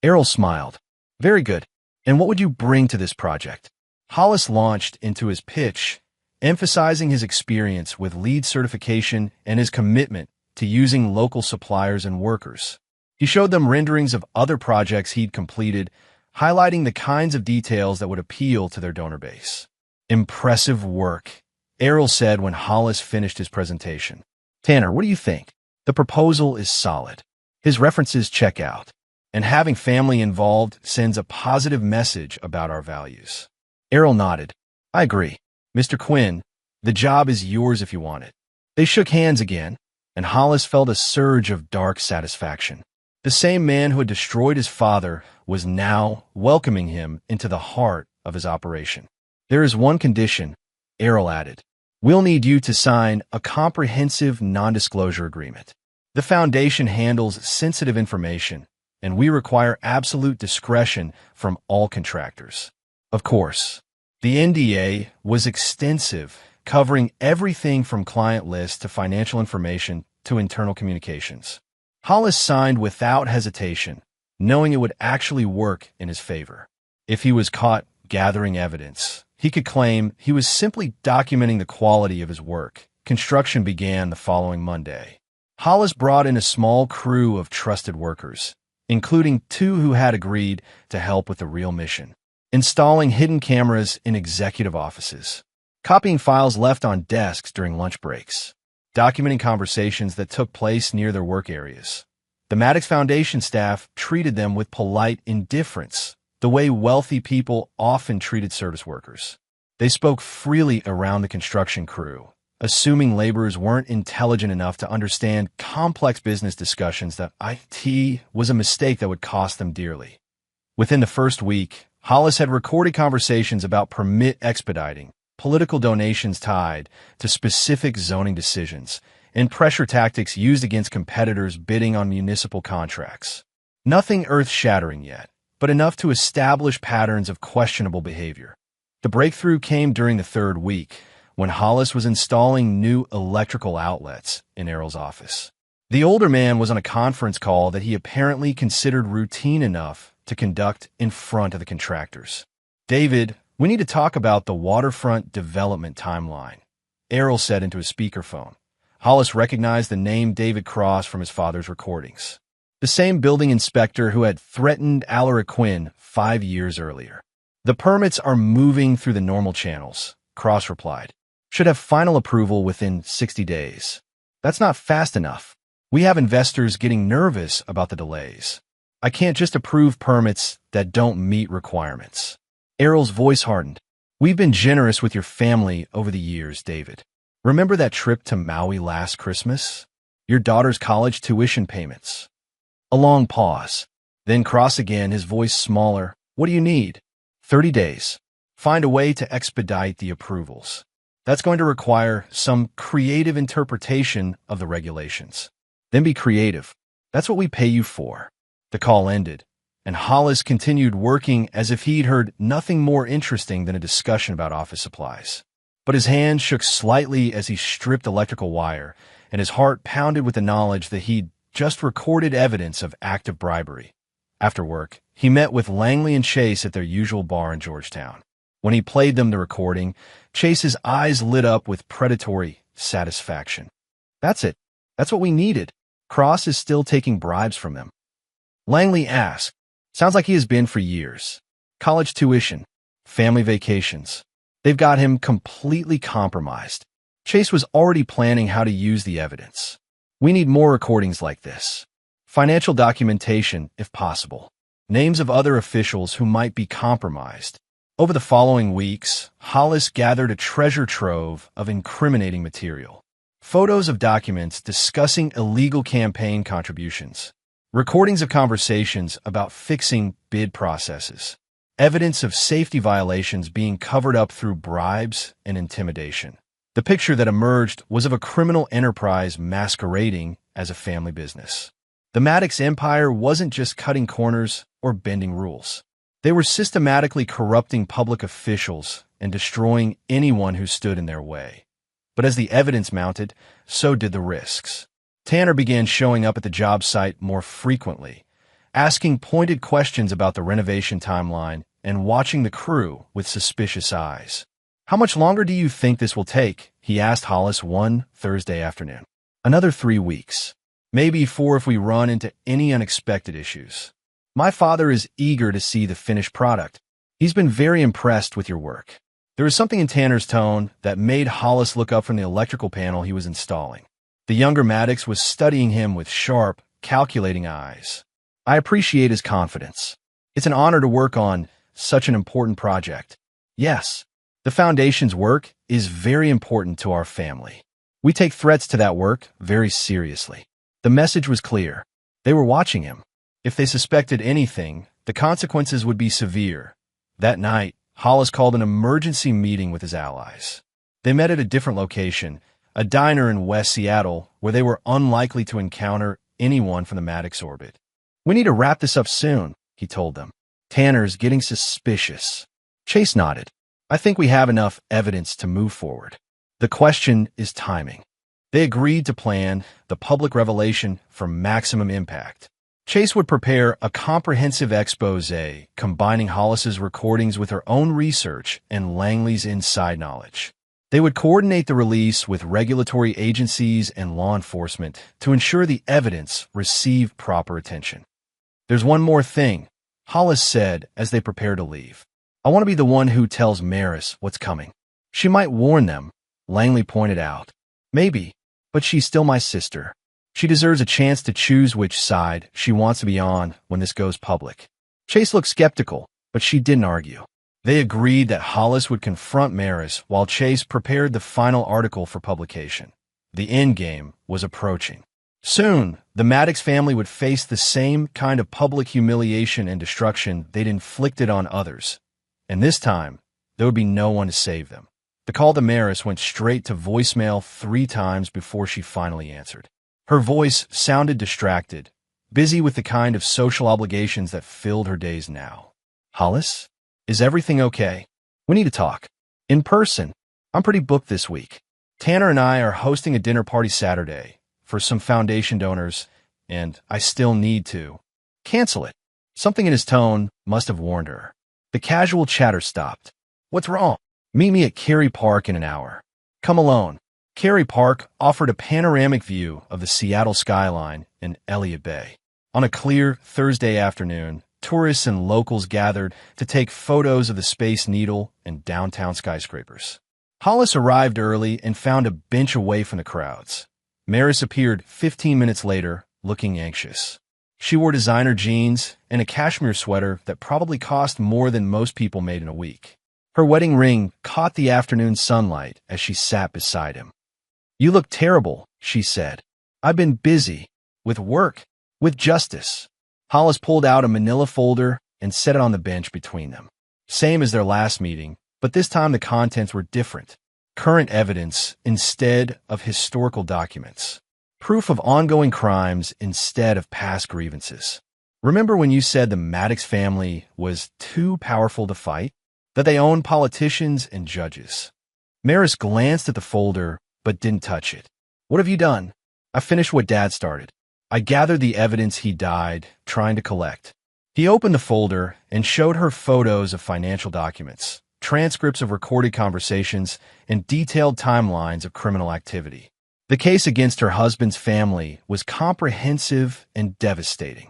Errol smiled. Very good. And what would you bring to this project? Hollis launched into his pitch, emphasizing his experience with LEED certification and his commitment to using local suppliers and workers. He showed them renderings of other projects he'd completed, highlighting the kinds of details that would appeal to their donor base. Impressive work, Errol said when Hollis finished his presentation. Tanner, what do you think? The proposal is solid. His references check out, and having family involved sends a positive message about our values. Errol nodded. I agree. Mr. Quinn, the job is yours if you want it. They shook hands again, and Hollis felt a surge of dark satisfaction. The same man who had destroyed his father was now welcoming him into the heart of his operation. There is one condition, Errol added. We'll need you to sign a comprehensive non-disclosure agreement. The foundation handles sensitive information, and we require absolute discretion from all contractors. Of course, the NDA was extensive, covering everything from client lists to financial information to internal communications. Hollis signed without hesitation, knowing it would actually work in his favor. If he was caught gathering evidence, he could claim he was simply documenting the quality of his work. Construction began the following Monday. Hollis brought in a small crew of trusted workers, including 2 who had agreed to help with the real mission. Installing hidden cameras in executive offices, copying files left on desks during lunch breaks, documenting conversations that took place near their work areas. The Maddox Foundation staff treated them with polite indifference, the way wealthy people often treated service workers. They spoke freely around the construction crew, assuming laborers weren't intelligent enough to understand complex business discussions that IT was a mistake that would cost them dearly. Within the first week, Hollis had recorded conversations about permit expediting, political donations tied to specific zoning decisions, and pressure tactics used against competitors bidding on municipal contracts. Nothing earth-shattering yet, but enough to establish patterns of questionable behavior. The breakthrough came during the 3rd week, when Hollis was installing new electrical outlets in Errol's office. The older man was on a conference call that he apparently considered routine enough to conduct in front of the contractors. "David, we need to talk about the waterfront development timeline," Errol said into his speakerphone. Hollis recognized the name David Cross from his father's recordings, the same building inspector who had threatened Alaric Quinn 5 years earlier. "The permits are moving through the normal channels," Cross replied. "Should have final approval within 60 days. That's not fast enough. We have investors getting nervous about the delays. I can't just approve permits that don't meet requirements." Errol's voice hardened. "We've been generous with your family over the years, David. Remember that trip to Maui last Christmas? Your daughter's college tuition payments." A long pause. Then Cross again, his voice smaller. "What do you need?" 30 days. Find a way to expedite the approvals. That's going to require some creative interpretation of the regulations. Then be creative. That's what we pay you for." The call ended, and Hollis continued working as if he'd heard nothing more interesting than a discussion about office supplies. But his hand shook slightly as he stripped electrical wire, and his heart pounded with the knowledge that he'd just recorded evidence of active bribery. After work, he met with Langley and Chase at their usual bar in Georgetown. When he played them the recording, Chase's eyes lit up with predatory satisfaction. "That's it. That's what we needed. Cross is still taking bribes from them." Langley asked. "Sounds like he has been for years. College tuition, family vacations. They've got him completely compromised." Chase was already planning how to use the evidence. "We need more recordings like this. Financial documentation, if possible. Names of other officials who might be compromised." Over the following weeks, Hollis gathered a treasure trove of incriminating material. Photos of documents discussing illegal campaign contributions, recordings of conversations about fixing bid processes, evidence of safety violations being covered up through bribes and intimidation. The picture that emerged was of a criminal enterprise masquerading as a family business. The Maddox empire wasn't just cutting corners or bending rules. They were systematically corrupting public officials and destroying anyone who stood in their way. But as the evidence mounted, so did the risks. Tanner began showing up at the job site more frequently, asking pointed questions about the renovation timeline and watching the crew with suspicious eyes. "How much longer do you think this will take?" he asked Hollis one Thursday afternoon. "Another 3 weeks. Maybe 4 if we run into any unexpected issues. My father is eager to see the finished product. He's been very impressed with your work." There was something in Tanner's tone that made Hollis look up from the electrical panel he was installing. The younger Maddox was studying him with sharp, calculating eyes. "I appreciate his confidence. It's an honor to work on such an important project. Yes, the Foundation's work is very important to our family. We take threats to that work very seriously." The message was clear. They were watching him. If they suspected anything, the consequences would be severe. That night, Hollis called an emergency meeting with his allies. They met at a different location, a diner in West Seattle, where they were unlikely to encounter anyone from the Maddox orbit. We need to wrap this up soon, he told them. Tanner's getting suspicious. Chase nodded. I think we have enough evidence to move forward. The question is timing. They agreed to plan the public revelation for maximum impact. Chase would prepare a comprehensive exposé combining Hollis's recordings with her own research and Langley's inside knowledge. They would coordinate the release with regulatory agencies and law enforcement to ensure the evidence received proper attention. There's one more thing, Hollis said as they prepared to leave. I want to be the one who tells Maris what's coming. She might warn them, Langley pointed out. Maybe, but she's still my sister. She deserves a chance to choose which side she wants to be on when this goes public. Chase looked skeptical, but she didn't argue. They agreed that Hollis would confront Maris while Chase prepared the final article for publication. The endgame was approaching. Soon, the Maddox family would face the same kind of public humiliation and destruction they'd inflicted on others. And this time, there would be no one to save them. The call to Maris went straight to voicemail 3 times before she finally answered. Her voice sounded distracted, busy with the kind of social obligations that filled her days now. Hollis? Is everything okay? We need to talk. In person. I'm pretty booked this week. Tanner and I are hosting a dinner party Saturday for some foundation donors, and I still need to cancel it. Something in his tone must have warned her. The casual chatter stopped. What's wrong? Meet me at Cary Park in an hour. Come alone. Cary Park offered a panoramic view of the Seattle skyline and Elliott Bay. On a clear Thursday afternoon, tourists and locals gathered to take photos of the Space Needle and downtown skyscrapers. Hollis arrived early and found a bench away from the crowds. Maris appeared 15 minutes later, looking anxious. She wore designer jeans and a cashmere sweater that probably cost more than most people made in a week. Her wedding ring caught the afternoon sunlight as she sat beside him. You look terrible, she said. I've been busy. With work. With justice. Hollis pulled out a manila folder and set it on the bench between them. Same as their last meeting, but this time the contents were different. Current evidence instead of historical documents. Proof of ongoing crimes instead of past grievances. Remember when you said the Maddox family was too powerful to fight? That they owned politicians and judges? Maris glanced at the folder, but didn't touch it. What have you done? I finished what Dad started. I gathered the evidence he died trying to collect. He opened the folder and showed her photos of financial documents, transcripts of recorded conversations, and detailed timelines of criminal activity. The case against her husband's family was comprehensive and devastating.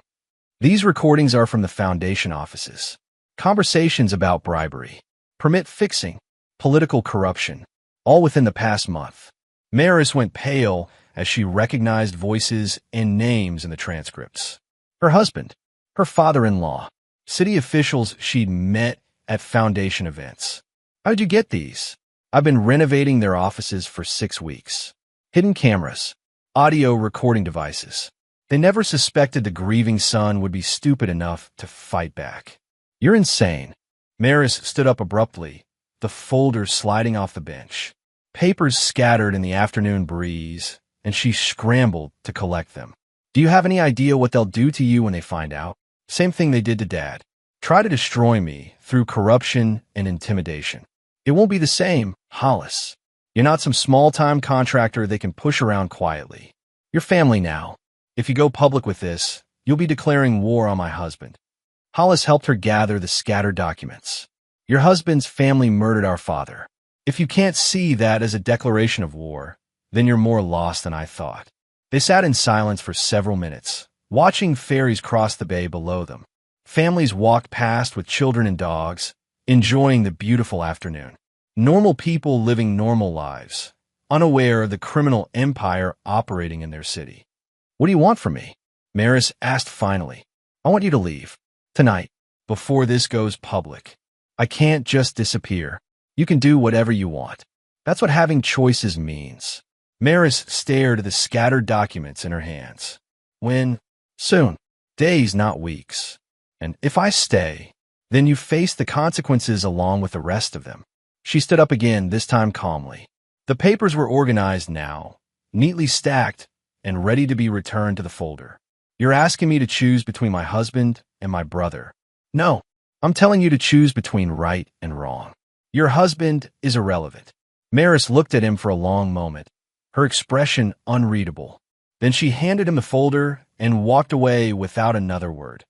These recordings are from the foundation offices. Conversations about bribery, permit fixing, political corruption, all within the past month. Maris went pale as she recognized voices and names in the transcripts. Her husband, her father-in-law, city officials she'd met at foundation events. How'd you get these? I've been renovating their offices for 6 weeks. Hidden cameras, audio recording devices. They never suspected the grieving son would be stupid enough to fight back. You're insane. Maris stood up abruptly, the folder sliding off the bench. Papers scattered in the afternoon breeze, and she scrambled to collect them. Do you have any idea what they'll do to you when they find out? Same thing they did to Dad. Try to destroy me through corruption and intimidation. It won't be the same, Hollis. You're not some small-time contractor they can push around quietly. You're family now. If you go public with this, you'll be declaring war on my husband. Hollis helped her gather the scattered documents. Your husband's family murdered our father. If you can't see that as a declaration of war, then you're more lost than I thought. They sat in silence for several minutes, watching ferries cross the bay below them. Families walked past with children and dogs, enjoying the beautiful afternoon. Normal people living normal lives, unaware of the criminal empire operating in their city. What do you want from me? Maris asked finally. I want you to leave. Tonight, before this goes public. I can't just disappear. You can do whatever you want. That's what having choices means. Maris stared at the scattered documents in her hands. When? Soon. Days, not weeks. And if I stay, then you face the consequences along with the rest of them. She stood up again, this time calmly. The papers were organized now, neatly stacked and ready to be returned to the folder. You're asking me to choose between my husband and my brother. No, I'm telling you to choose between right and wrong. Your husband is irrelevant. Maris looked at him for a long moment, her expression unreadable. Then she handed him the folder and walked away without another word.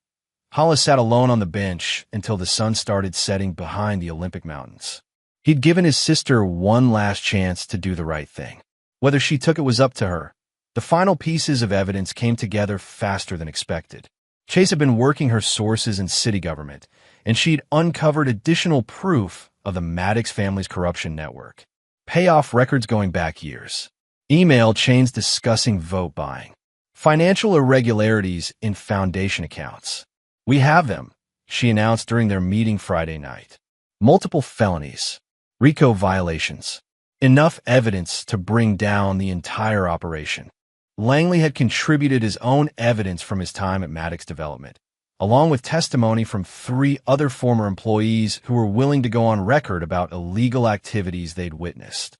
Hollis sat alone on the bench until the sun started setting behind the Olympic Mountains. He'd given his sister one last chance to do the right thing. Whether she took it was up to her. The final pieces of evidence came together faster than expected. Chase had been working her sources in city government, and she'd uncovered additional proof of the Maddox family's corruption network. Payoff records going back years. Email chains discussing vote buying. Financial irregularities in foundation accounts. We have them, she announced during their meeting Friday night. Multiple felonies. RICO violations. Enough evidence to bring down the entire operation. Langley had contributed his own evidence from his time at Maddox Development, along with testimony from 3 other former employees who were willing to go on record about illegal activities they'd witnessed.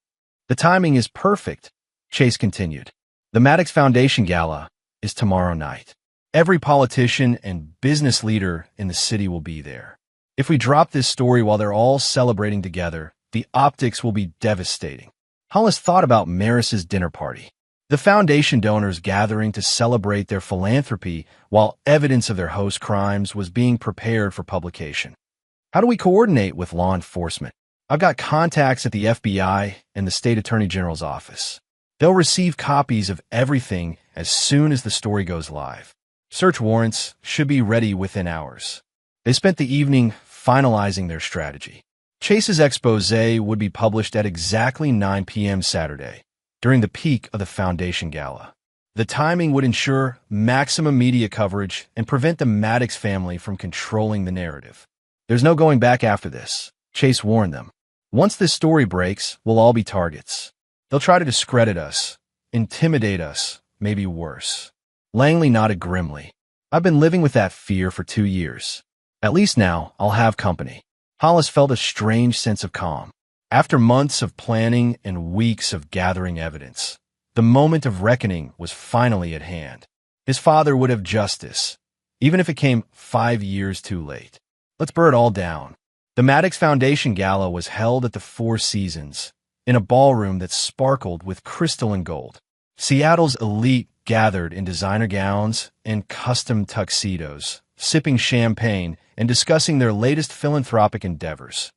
The timing is perfect, Chase continued. The Maddox Foundation Gala is tomorrow night. Every politician and business leader in the city will be there. If we drop this story while they're all celebrating together, the optics will be devastating. Hollis thought about Maris's dinner party. The foundation donors gathering to celebrate their philanthropy while evidence of their host crimes was being prepared for publication. How do we coordinate with law enforcement? I've got contacts at the FBI and the State Attorney General's office. They'll receive copies of everything as soon as the story goes live. Search warrants should be ready within hours. They spent the evening finalizing their strategy. Chase's expose would be published at exactly 9 p.m. Saturday, during the peak of the Foundation Gala. The timing would ensure maximum media coverage and prevent the Maddox family from controlling the narrative. There's no going back after this, Chase warned them. Once this story breaks, we'll all be targets. They'll try to discredit us, intimidate us, maybe worse. Langley nodded grimly. I've been living with that fear for 2 years. At least now, I'll have company. Hollis felt a strange sense of calm. After months of planning and weeks of gathering evidence, the moment of reckoning was finally at hand. His father would have justice, even if it came 5 years too late. Let's burn it all down. The Maddox Foundation Gala was held at the Four Seasons, in a ballroom that sparkled with crystal and gold. Seattle's elite gathered in designer gowns and custom tuxedos, sipping champagne and discussing their latest philanthropic endeavors.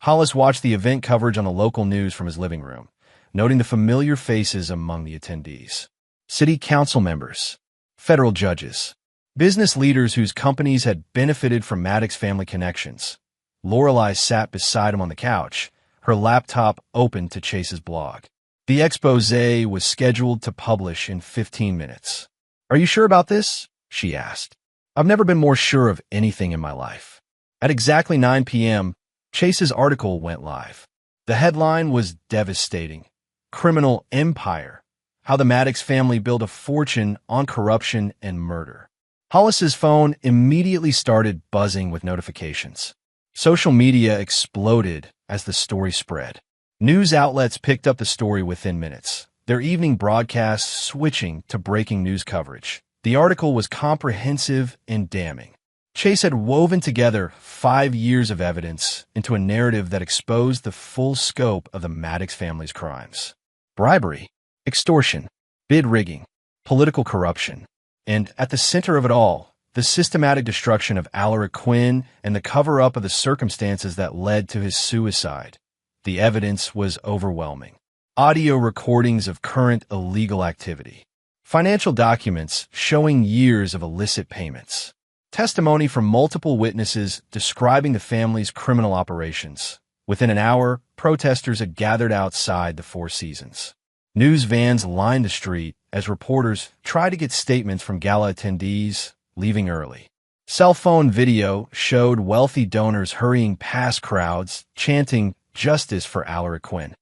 Hollis watched the event coverage on the local news from his living room, noting the familiar faces among the attendees. City council members, federal judges, business leaders whose companies had benefited from Maddox family connections. Lorelei sat beside him on the couch, her laptop open to Chase's blog. The expose was scheduled to publish in 15 minutes. Are you sure about this? She asked. I've never been more sure of anything in my life. At exactly 9 p.m., Chase's article went live. The headline was devastating. Criminal Empire: How the Maddox Family Built a Fortune on Corruption and Murder. Hollis's phone immediately started buzzing with notifications. Social media exploded as the story spread. News outlets picked up the story within minutes, their evening broadcasts switching to breaking news coverage. The article was comprehensive and damning. Chase had woven together 5 years of evidence into a narrative that exposed the full scope of the Maddox family's crimes. Bribery, extortion, bid rigging, political corruption, and at the center of it all, the systematic destruction of Alaric Quinn and the cover-up of the circumstances that led to his suicide. The evidence was overwhelming. Audio recordings of current illegal activity. Financial documents showing years of illicit payments. Testimony from multiple witnesses describing the family's criminal operations. Within an hour, protesters had gathered outside the Four Seasons. News vans lined the street as reporters tried to get statements from gala attendees, leaving early. Cell phone video showed wealthy donors hurrying past crowds, chanting justice for Alaric Quinn.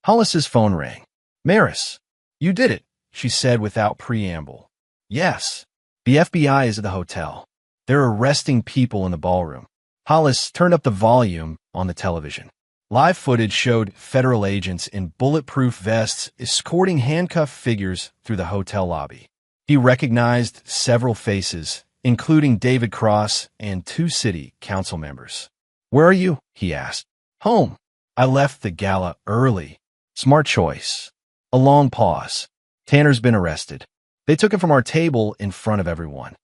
Hollis's phone rang. Maris, you did it, she said without preamble. Yes. The FBI is at the hotel. They're arresting people in the ballroom. Hollis turned up the volume on the television. Live footage showed federal agents in bulletproof vests escorting handcuffed figures through the hotel lobby. He recognized several faces, including David Cross and two city council members. "Where are you?" he asked. "Home. I left the gala early." "Smart choice." A long pause. "Tanner's been arrested. They took him from our table in front of everyone."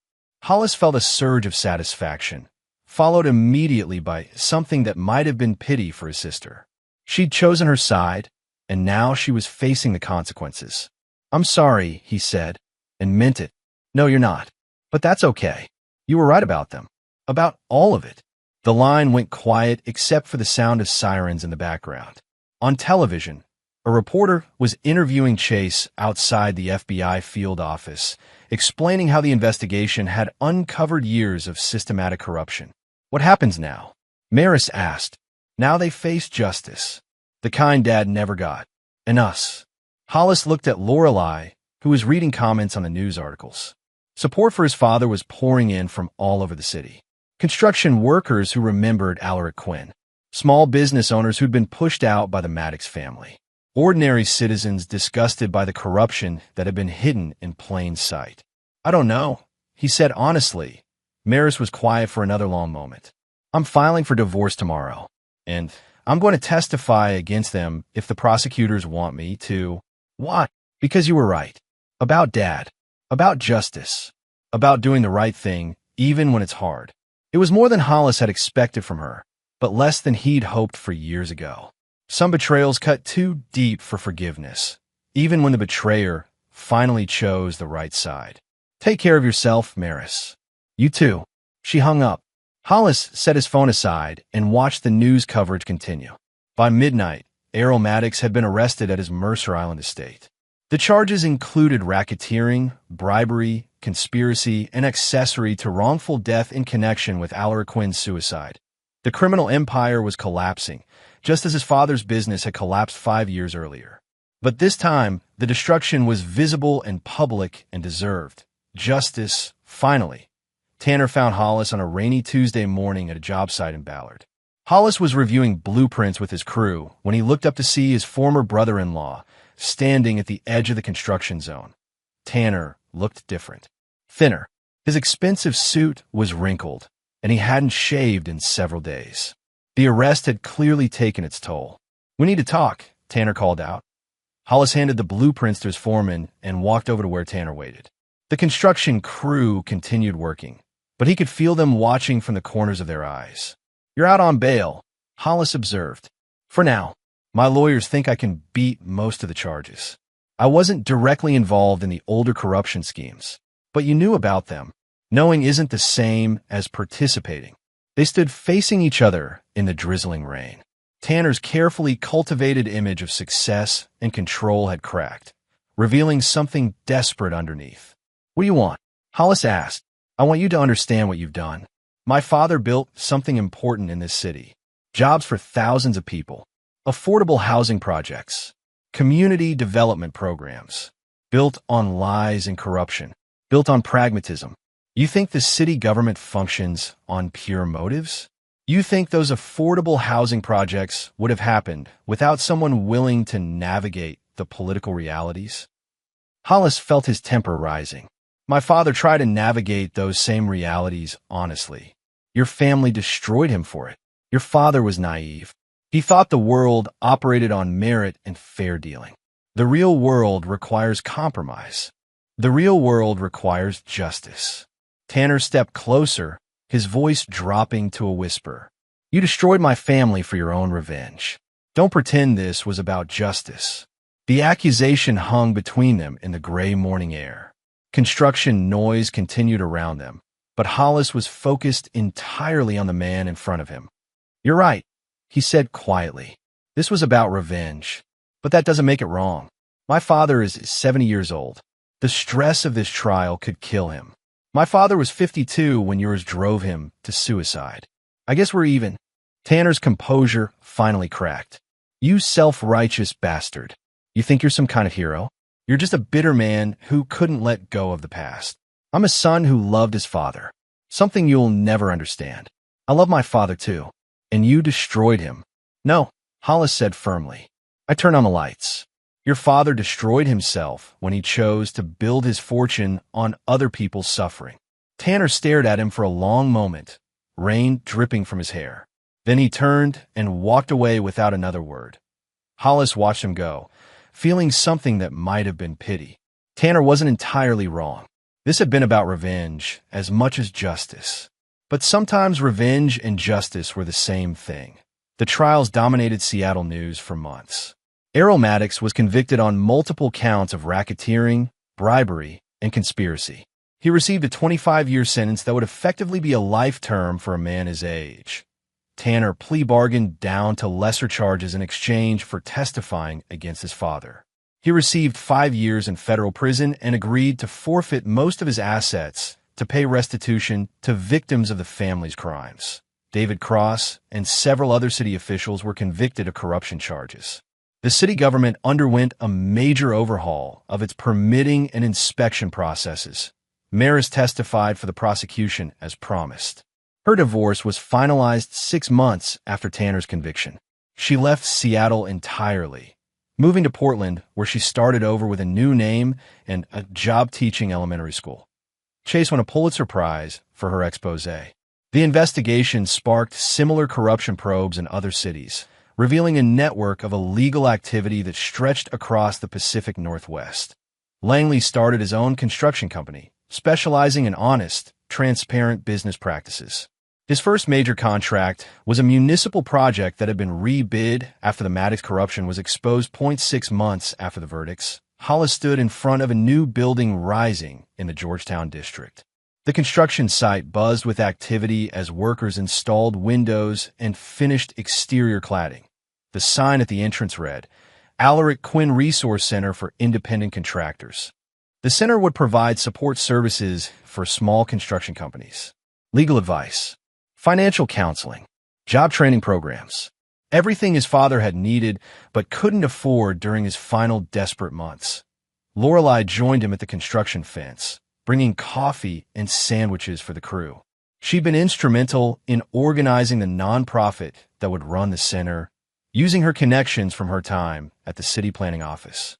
Hollis felt a surge of satisfaction, followed immediately by something that might have been pity for his sister. She'd chosen her side, and now she was facing the consequences. "I'm sorry," he said, and meant it. "No, you're not. But that's okay. You were right about them. About all of it." The line went quiet except for the sound of sirens in the background. On television, a reporter was interviewing Chase outside the FBI field office, explaining how the investigation had uncovered years of systematic corruption. "What happens now?" Maris asked. "Now they face justice. The kind Dad never got. And us." Hollis looked at Lorelei, who was reading comments on the news articles. Support for his father was pouring in from all over the city. Construction workers who remembered Alaric Quinn. Small business owners who'd been pushed out by the Maddox family. Ordinary citizens disgusted by the corruption that had been hidden in plain sight. "I don't know," he said honestly. Maris was quiet for another long moment. "I'm filing for divorce tomorrow, and I'm going to testify against them if the prosecutors want me to." "What?" "Because you were right. About Dad. About justice. About doing the right thing, even when it's hard." It was more than Hollis had expected from her, but less than he'd hoped for years ago. Some betrayals cut too deep for forgiveness, even when the betrayer finally chose the right side. "Take care of yourself, Maris." "You too." She hung up. Hollis set his phone aside and watched the news coverage continue. By midnight, Errol Maddox had been arrested at his Mercer Island estate. The charges included racketeering, bribery, conspiracy, and accessory to wrongful death in connection with Alaric Quinn's suicide. The criminal empire was collapsing, just as his father's business had collapsed 5 years earlier. But this time, the destruction was visible and public and deserved. Justice, finally. Tanner found Hollis on a rainy Tuesday morning at a job site in Ballard. Hollis was reviewing blueprints with his crew when he looked up to see his former brother-in-law standing at the edge of the construction zone. Tanner looked different. Thinner. His expensive suit was wrinkled, and he hadn't shaved in several days. The arrest had clearly taken its toll. "We need to talk," Tanner called out. Hollis handed the blueprints to his foreman and walked over to where Tanner waited. The construction crew continued working, but he could feel them watching from the corners of their eyes. "You're out on bail," Hollis observed. "For now. My lawyers think I can beat most of the charges. I wasn't directly involved in the older corruption schemes, but you knew about them. Knowing isn't the same as participating." They stood facing each other in the drizzling rain. Tanner's carefully cultivated image of success and control had cracked, revealing something desperate underneath. "What do you want?" Hollis asked. "I want you to understand what you've done. My father built something important in this city. Jobs for thousands of people. Affordable housing projects. Community development programs. Built on lies and corruption. Built on pragmatism. You think the city government functions on pure motives? You think those affordable housing projects would have happened without someone willing to navigate the political realities?" Hollis felt his temper rising. "My father tried to navigate those same realities honestly. Your family destroyed him for it. Your father was naive. He thought the world operated on merit and fair dealing. The real world requires compromise. The real world requires justice." Tanner stepped closer, his voice dropping to a whisper. "You destroyed my family for your own revenge. Don't pretend this was about justice." The accusation hung between them in the gray morning air. Construction noise continued around them, but Hollis was focused entirely on the man in front of him. "You're right," he said quietly. "This was about revenge, but that doesn't make it wrong. My father is 70 years old. The stress of this trial could kill him. My father was 52 when yours drove him to suicide. I guess we're even." Tanner's composure finally cracked. "You self-righteous bastard. You think you're some kind of hero? You're just a bitter man who couldn't let go of the past. I'm a son who loved his father. Something you'll never understand. I love my father too. And you destroyed him." "No," Hollis said firmly. "I turned on the lights. Your father destroyed himself when he chose to build his fortune on other people's suffering. Tanner stared at him for a long moment, rain dripping from his hair. Then he turned and walked away without another word. Hollis watched him go, feeling something that might have been pity. Tanner wasn't entirely wrong. This had been about revenge as much as justice. But sometimes revenge and justice were the same thing. The trials dominated Seattle news for months. Errol Maddox was convicted on multiple counts of racketeering, bribery, and conspiracy. He received a 25-year sentence that would effectively be a life term for a man his age. Tanner plea bargained down to lesser charges in exchange for testifying against his father. He received 5 years in federal prison and agreed to forfeit most of his assets to pay restitution to victims of the family's crimes. David Cross and several other city officials were convicted of corruption charges. The city government underwent a major overhaul of its permitting and inspection processes. Maris testified for the prosecution as promised. Her divorce was finalized 6 months after Tanner's conviction. She left Seattle entirely, moving to Portland, where she started over with a new name and a job teaching elementary school. Chase won a Pulitzer Prize for her expose. The investigation sparked similar corruption probes in other cities, revealing a network of illegal activity that stretched across the Pacific Northwest. Langley started his own construction company, specializing in honest, transparent business practices. His first major contract was a municipal project that had been rebid after the Maddox corruption was exposed 0.6 months after the verdicts. Hollis stood in front of a new building rising in the Georgetown district. The construction site buzzed with activity as workers installed windows and finished exterior cladding. The sign at the entrance read, Alaric Quinn Resource Center for Independent Contractors. The center would provide support services for small construction companies, legal advice, financial counseling, job training programs, everything his father had needed but couldn't afford during his final desperate months. Lorelei joined him at the construction fence, bringing coffee and sandwiches for the crew. She'd been instrumental in organizing the nonprofit that would run the center, using her connections from her time at the city planning office.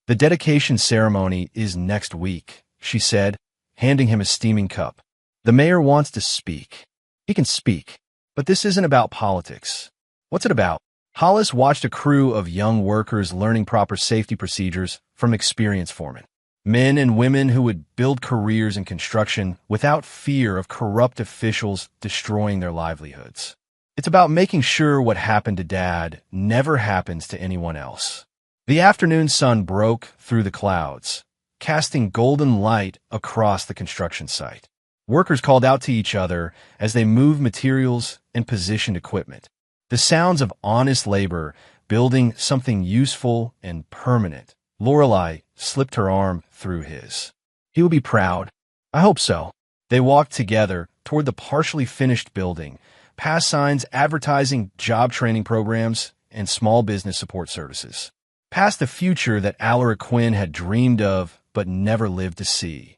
The dedication ceremony is next week, she said, handing him a steaming cup. The mayor wants to speak. He can speak, but this isn't about politics. What's it about? Hollis watched a crew of young workers learning proper safety procedures from experienced foremen. Men and women who would build careers in construction without fear of corrupt officials destroying their livelihoods. It's about making sure what happened to Dad never happens to anyone else. The afternoon sun broke through the clouds, casting golden light across the construction site. Workers called out to each other as they moved materials and positioned equipment. The sounds of honest labor building something useful and permanent. Lorelei slipped her arm through his. He will be proud. I hope so. They walked together toward the partially finished building, past signs advertising job training programs and small business support services. Past the future that Alaric Quinn had dreamed of but never lived to see.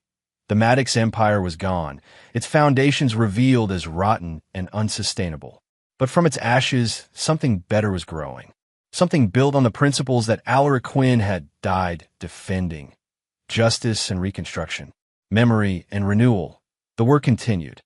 The Maddox empire was gone, its foundations revealed as rotten and unsustainable. But from its ashes, something better was growing. Something built on the principles that Alaric Quinn had died defending. Justice and reconstruction. Memory and renewal. The work continued.